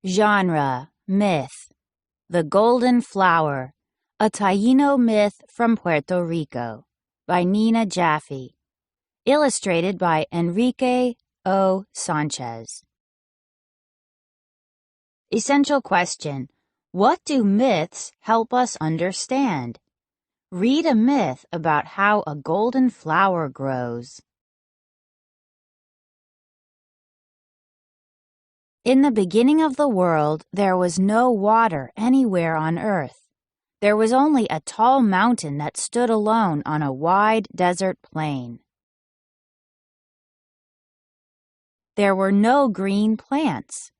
Genre, myth. The Golden Flower, a Taino myth from Puerto Rico, by Nina Jaffe. Illustrated by Enrique O. Sanchez. Essential question: what do myths help us understand? Read a myth about how a golden flower grows. In the beginning of the world, there was no water anywhere on earth. There was only a tall mountain that stood alone on a wide desert plain. There were no green plants.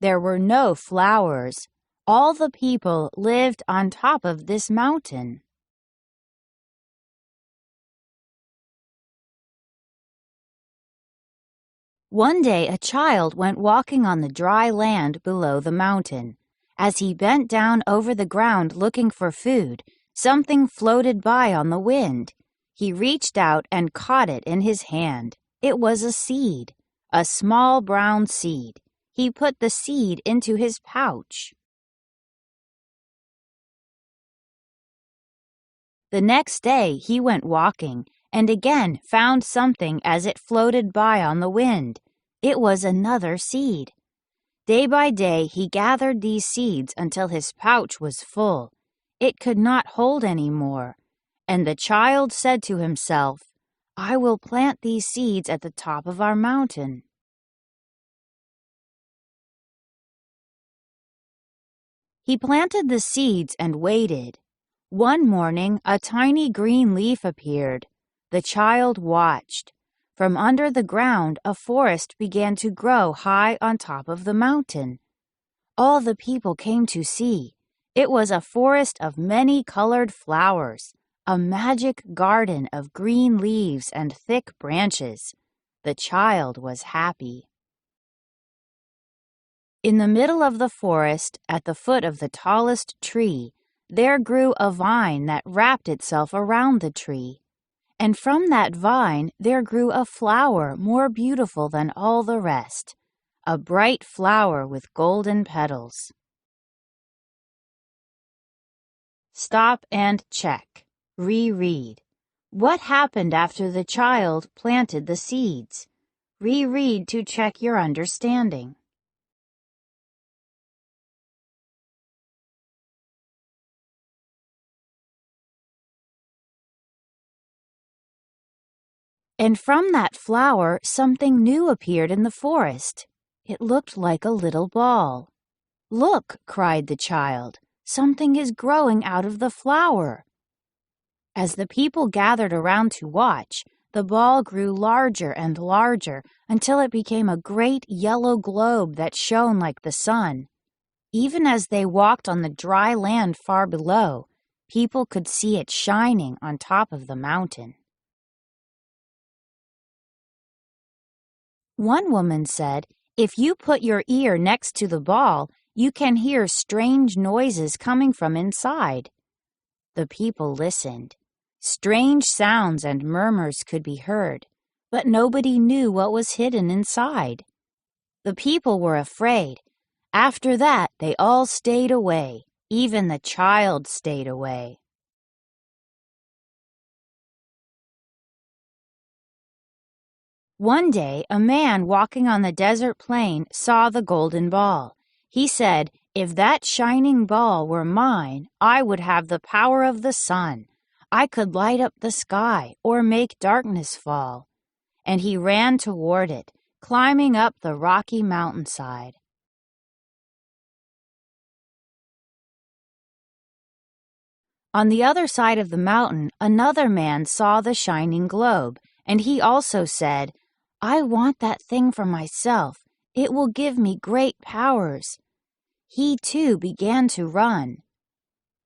There were no flowers. All the people lived on top of this mountain. One day a child went walking on the dry land below the mountain. As he bent down over the ground looking for food, something floated by on the wind. He reached out and caught it in his hand. It was a seed, a small brown seed. He put the seed into his pouch. The next day he went walking and again found something as it floated by on the wind. It was another seed. Day by day he gathered these seeds until his pouch was full. It could not hold any more. And the child said to himself, "I will plant these seeds at the top of our mountain." He planted the seeds and waited. One morning, a tiny green leaf appeared. The child watched. From under the ground, a forest began to grow high on top of the mountain. All the people came to see. It was a forest of many-colored flowers, a magic garden of green leaves and thick branches. The child was happy. In the middle of the forest, at the foot of the tallest tree, there grew a vine that wrapped itself around the tree. And from that vine there grew a flower more beautiful than all the rest, a bright flower with golden petals. Stop and check. Reread. What happened after the child planted the seeds? Reread to check your understanding. And from that flower something new appeared in the forest. It looked like a little ball. "Look," cried the child, "something is growing out of the flower." As the people gathered around to watch, the ball grew larger and larger until it became a great yellow globe that shone like the sun. Even as they walked on the dry land far below, people could see it shining on top of the mountain. One woman said, "If you put your ear next to the ball, you can hear strange noises coming from inside." The people listened. Strange sounds and murmurs could be heard, but nobody knew what was hidden inside. The people were afraid. After that, they all stayed away. Even the child stayed away. One day, a man walking on the desert plain saw the golden ball. He said, "If that shining ball were mine, I would have the power of the sun. I could light up the sky or make darkness fall." And he ran toward it, climbing up the rocky mountainside. On the other side of the mountain, another man saw the shining globe, and he also said, "I want that thing for myself. It will give me great powers." He too began to run.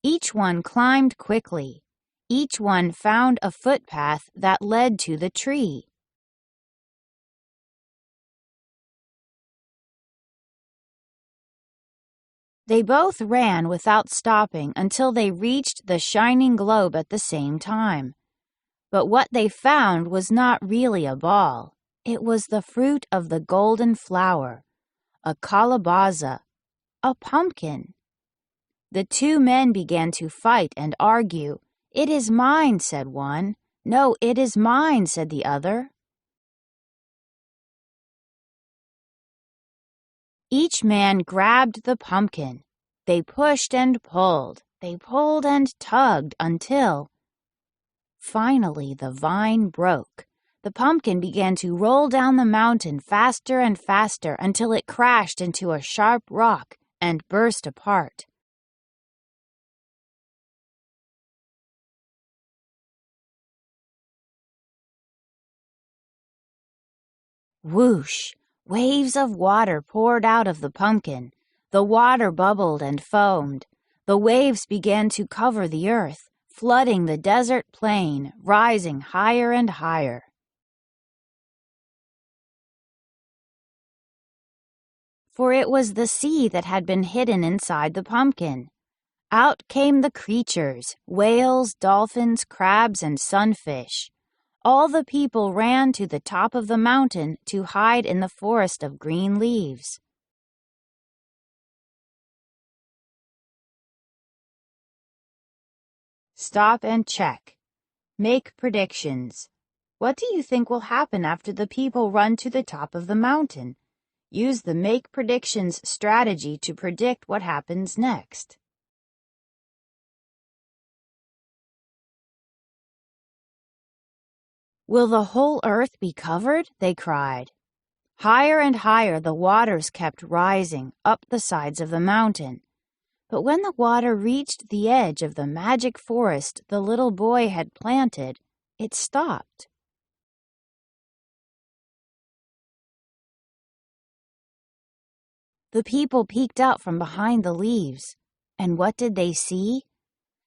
Each one climbed quickly. Each one found a footpath that led to the tree. They both ran without stopping until they reached the shining globe at the same time. But what they found was not really a ball. It was the fruit of the golden flower, a calabaza, a pumpkin. The two men began to fight and argue. "It is mine," said one. "No, it is mine," said the other. Each man grabbed the pumpkin. They pushed and pulled. They pulled and tugged until finally the vine broke. The pumpkin began to roll down the mountain faster and faster until it crashed into a sharp rock and burst apart. Whoosh! Waves of water poured out of the pumpkin. The water bubbled and foamed. The waves began to cover the earth, flooding the desert plain, rising higher and higher. For it was the sea that had been hidden inside the pumpkin. Out came the creatures, whales, dolphins, crabs, and sunfish. All the people ran to the top of the mountain to hide in the forest of green leaves. Stop and check. Make predictions. What do you think will happen after the people run to the top of the mountain? Use the Make Predictions strategy to predict what happens next. "Will the whole earth be covered?" they cried. Higher and higher the waters kept rising up the sides of the mountain. But when the water reached the edge of the magic forest the little boy had planted, it stopped. The people peeked out from behind the leaves, and what did they see?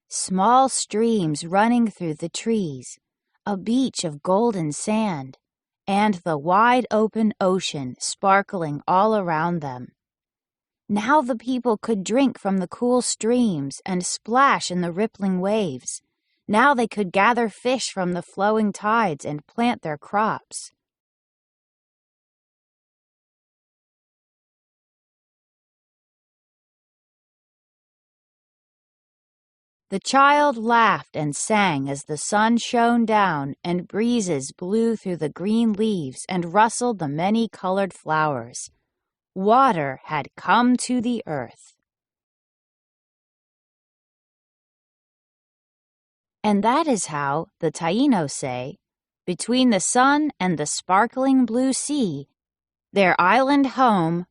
Small streams running through the trees, a beach of golden sand, and the wide open ocean sparkling all around them. Now the people could drink from the cool streams and splash in the rippling waves. Now they could gather fish from the flowing tides and plant their crops. The child laughed and sang as the sun shone down and breezes blew through the green leaves and rustled the many-colored flowers. Water had come to the earth. And that is how, the Taino say, between the sun and the sparkling blue sea, their island home,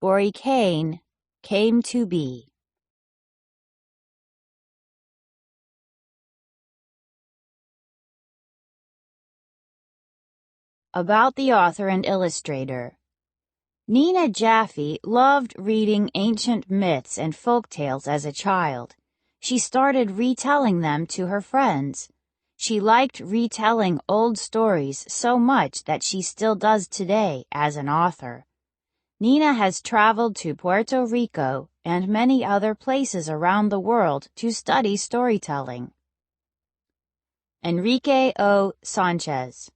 Boricane, came to be. About the author and illustrator. Nina Jaffe loved reading ancient myths and folk tales as a child. She started retelling them to her friends. She liked retelling old stories so much that she still does today as an author. Nina has traveled to Puerto Rico and many other places around the world to study storytelling. Enrique O. Sanchez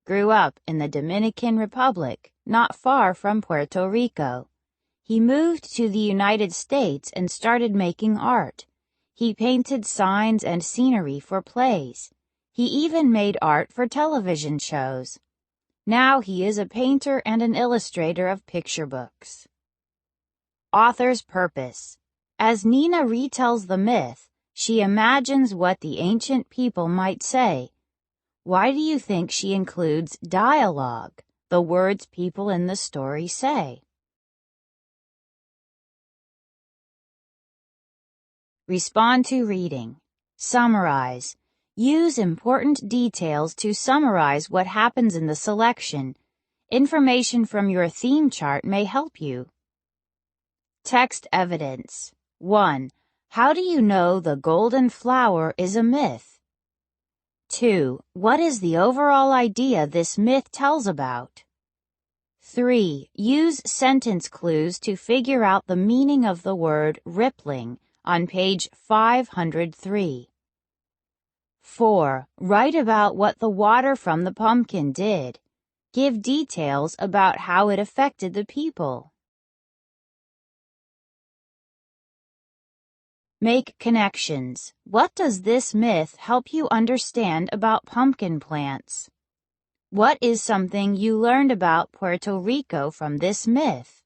grew up in the Dominican Republic, not far from Puerto Rico. He moved to the United States and started making art. He painted signs and scenery for plays. He even made art for television shows. Now he is a painter and an illustrator of picture books. Author's purpose. As Nina retells the myth, she imagines what the ancient people might say. Why do you think she includes dialogue, the words people in the story say? Respond to reading. Summarize. Use important details to summarize what happens in the selection. Information from your theme chart may help you. Text evidence. 1. How do you know the golden flower is a myth? 2. What is the overall idea this myth tells about? 3. Use sentence clues to figure out the meaning of the word rippling on page 503. 4. Write about what the water from the pumpkin did. Give details about how it affected the people. Make connections. What does this myth help you understand about pumpkin plants? What is something you learned about Puerto Rico from this myth?